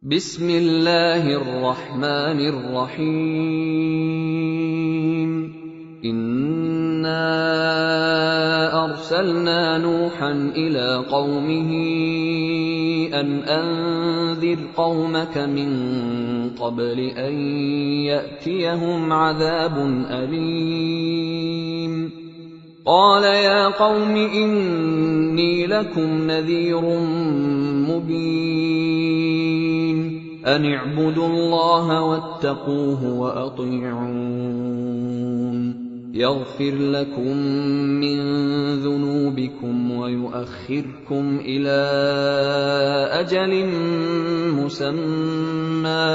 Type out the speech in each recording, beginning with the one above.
بسم اللہ الرحمن الرحیم انا ارسلنا نوحا الى قومه ان انذر قومك من قبل ان يأتيهم عذاب أليم قال يا قوم إني لكم نذير مبين أن اعبدوا الله واتقوه وأطيعون يغفر لكم من ذنوبكم ويؤخركم إلى أجل مسمى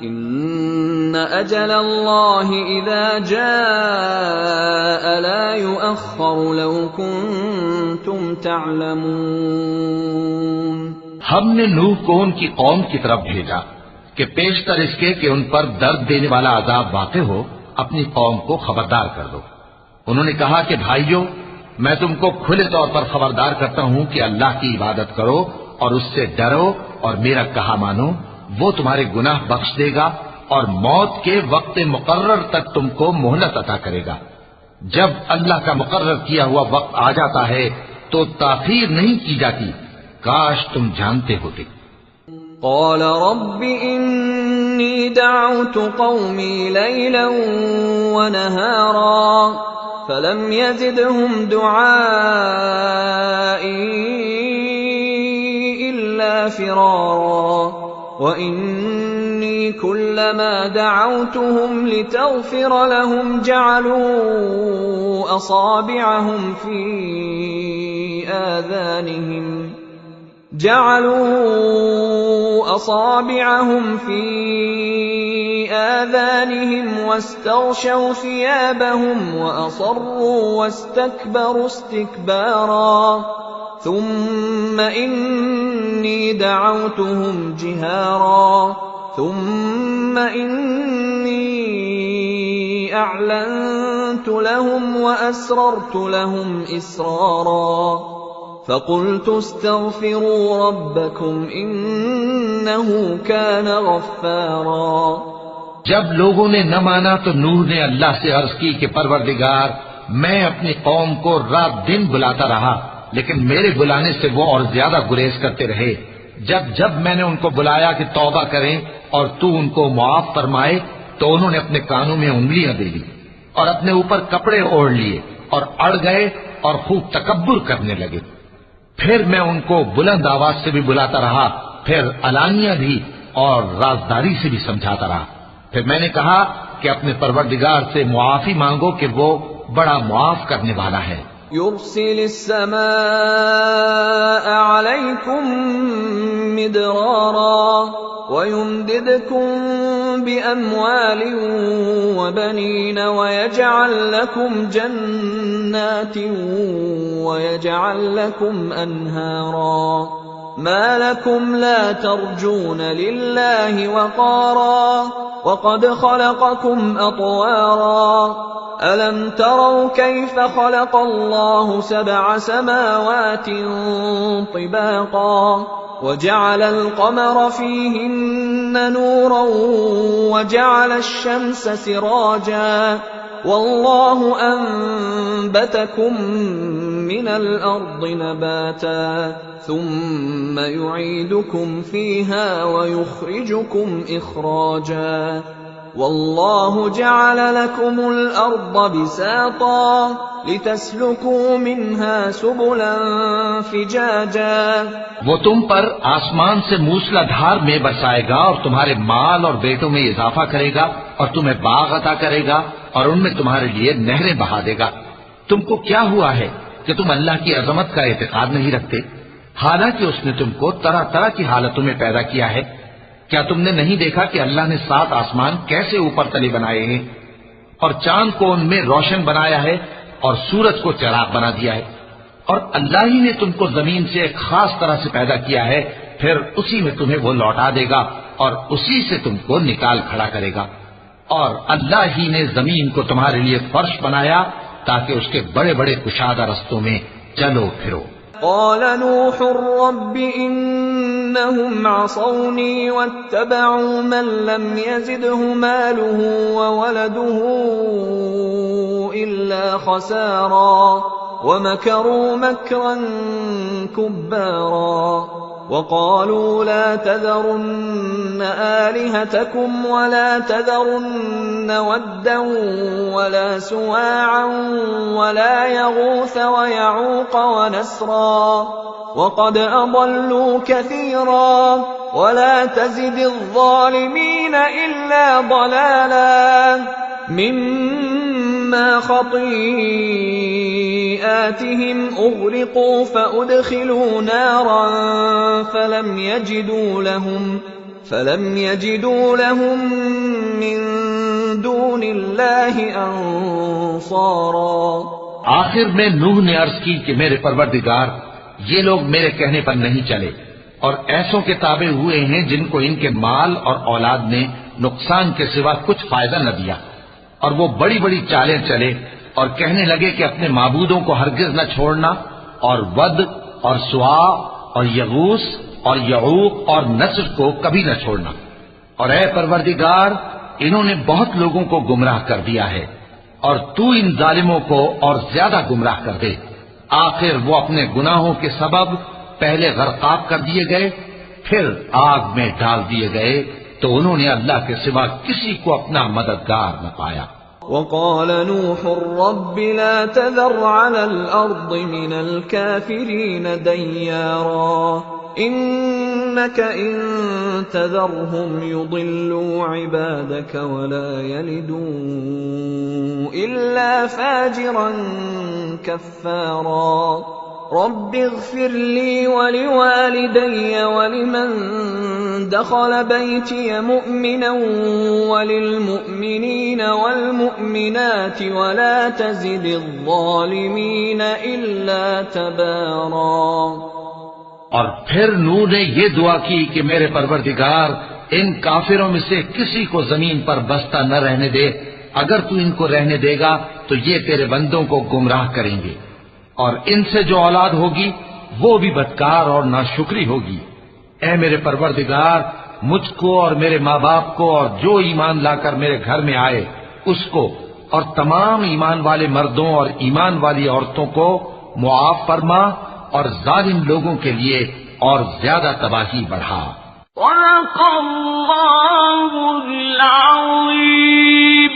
إن أجل الله إذا جاء لا يؤخر لو كنتم تعلمون۔ ہم نے نوح کو ان کی قوم کی طرف بھیجا کہ پیشتر اس کے کہ ان پر درد دینے والا عذاب واقع ہو اپنی قوم کو خبردار کر دو۔ انہوں نے کہا کہ بھائیو، میں تم کو کھلے طور پر خبردار کرتا ہوں کہ اللہ کی عبادت کرو اور اس سے ڈرو اور میرا کہا مانو، وہ تمہارے گناہ بخش دے گا اور موت کے وقت مقرر تک تم کو مہلت عطا کرے گا۔ جب اللہ کا مقرر کیا ہوا وقت آ جاتا ہے تو تاخیر نہیں کی جاتی، کاش تم جانتے ہوتے۔ قال رب انی دعوت قومی لیلا ونہارا فلم يزدهم دعائی الا فرارا وإني كلما دعوتهم لتغفر لهم جعلوا أصابعهم في آذانهم واستغشوا ثيابهم وأصروا واستكبروا استكبارا ثم إني دعوتهم جهارا ثم إني أعلنت لهم وأسررت لهم إسرارا فقلت استغفروا ربكم إنه كان غفارا۔ جب لوگوں نے نہ مانا تو نوح نے اللہ سے عرض کی کہ پروردگار، میں اپنی قوم کو رات دن بلاتا رہا لیکن میرے بلانے سے وہ اور زیادہ گریز کرتے رہے۔ جب میں نے ان کو بلایا کہ توبہ کریں اور تو ان کو معاف فرمائے تو انہوں نے اپنے کانوں میں انگلیاں دے لی اور اپنے اوپر کپڑے اوڑھ لیے اور اڑ گئے اور خوب تکبر کرنے لگے۔ پھر میں ان کو بلند آواز سے بھی بلاتا رہا، پھر علانیہ بھی اور رازداری سے بھی سمجھاتا رہا۔ پھر میں نے کہا کہ اپنے پروردگار سے معافی مانگو کہ وہ بڑا معاف کرنے والا ہے۔ يرسل السماء عليكم مدرارا ويمددكم بأموال وبنين ويجعل لكم جنات ويجعل لكم أنهارا ما لكم لا ترجون لله وقارا وقد خلقكم أطوارا ألم تروا كيف خلق الله 7 سماوات طباقا وجعل القمر فيهن نورا وجعل الشمس سراجا والله أنبتكم من الأرض نباتا ثم يعيدكم فيها ويخرجكم إخراجا والله جعل لكم الأرض بساطا لتسلكوا منها سبلا فجاجا۔ وہ تم پر آسمان سے موسلا دھار میں برسائے گا اور تمہارے مال اور بیٹوں میں اضافہ کرے گا اور تمہیں باغ عطا کرے گا اور ان میں تمہارے لیے نہریں بہا دے گا۔ تم کو کیا ہوا ہے کہ تم اللہ کی عظمت کا اعتقاد نہیں رکھتے، حالانکہ اس نے تم کو طرح طرح کی حالتوں میں پیدا کیا ہے؟ کیا تم نے نہیں دیکھا کہ اللہ نے 7 آسمان کیسے اوپر تلے بنائے ہیں اور چاند کو ان میں روشن بنایا ہے اور سورج کو چراغ بنا دیا ہے؟ اور اللہ ہی نے تم کو زمین سے ایک خاص طرح سے پیدا کیا ہے، پھر اسی میں تمہیں وہ لوٹا دے گا اور اسی سے تم کو نکال کھڑا کرے گا۔ اور اللہ ہی نے زمین کو تمہارے لیے فرش بنایا تاکہ اس کے بڑے بڑے کشادہ رستوں میں چلو پھرو۔ قال نوح رب إنهم عصوني واتبعوا من لم يزده ماله وولده إلا خسارا ومكروا مكرا كبارا وقالوا لا تذرن آلهتكم ولا تذرن ودا ولا سواعا ولا يغوث ويعوق ونسرا وقد أضلوا كثيرا ولا تزد الظالمين إلا ضلالا مما خطيئاتهم أغرقوا فأدخلوا نارا فلم يجدوا لهم من دون الله أنصارا. آخر میں نوح نے عرض کی کہ میرے پروردگار یہ لوگ میرے کہنے پر نہیں چلے اور ایسوں کے تابع ہوئے ہیں جن کو ان کے مال اور اولاد نے نقصان کے سوا کچھ فائدہ نہ دیا، اور وہ بڑی بڑی چالیں چلے اور کہنے لگے کہ اپنے معبودوں کو ہرگز نہ چھوڑنا، اور ود اور سوا اور یغوث اور یعوق اور نصر کو کبھی نہ چھوڑنا. اور اے پروردگار انہوں نے بہت لوگوں کو گمراہ کر دیا ہے، اور تو ان ظالموں کو اور زیادہ گمراہ کر دے. آخر وہ اپنے گناہوں کے سبب پہلے غرقاب کر دیے گئے، پھر آگ میں ڈال دیے گئے، تو انہوں نے اللہ کے سوا کسی کو اپنا مددگار نہ پایا. وقال نوح رب لا تذر على الأرض من الكافرين ديارا إنك إن تذرهم يضلوا عبادك ولا يلدوا إلا فاجرا كفارا رب اغفر لي ولوالدي ولمن دخل بيتي مؤمنا وللمؤمنين والمؤمنات ولا تزد الظالمين إلا تبارا. اور پھر نوح نے یہ دعا کی کہ میرے پروردگار ان کافروں میں سے کسی کو زمین پر بستا نہ رہنے دے، اگر تو ان کو رہنے دے گا تو یہ تیرے بندوں کو گمراہ کریں گے، اور ان سے جو اولاد ہوگی وہ بھی بدکار اور ناشکری ہوگی. اے میرے پروردگار مجھ کو اور میرے ماں باپ کو اور جو ایمان لا کر میرے گھر میں آئے اس کو اور تمام ایمان والے مردوں اور ایمان والی عورتوں کو معاف فرما، اور ظالم لوگوں کے لیے اور زیادہ تباہی بڑھا. صدق اللہ العظیم.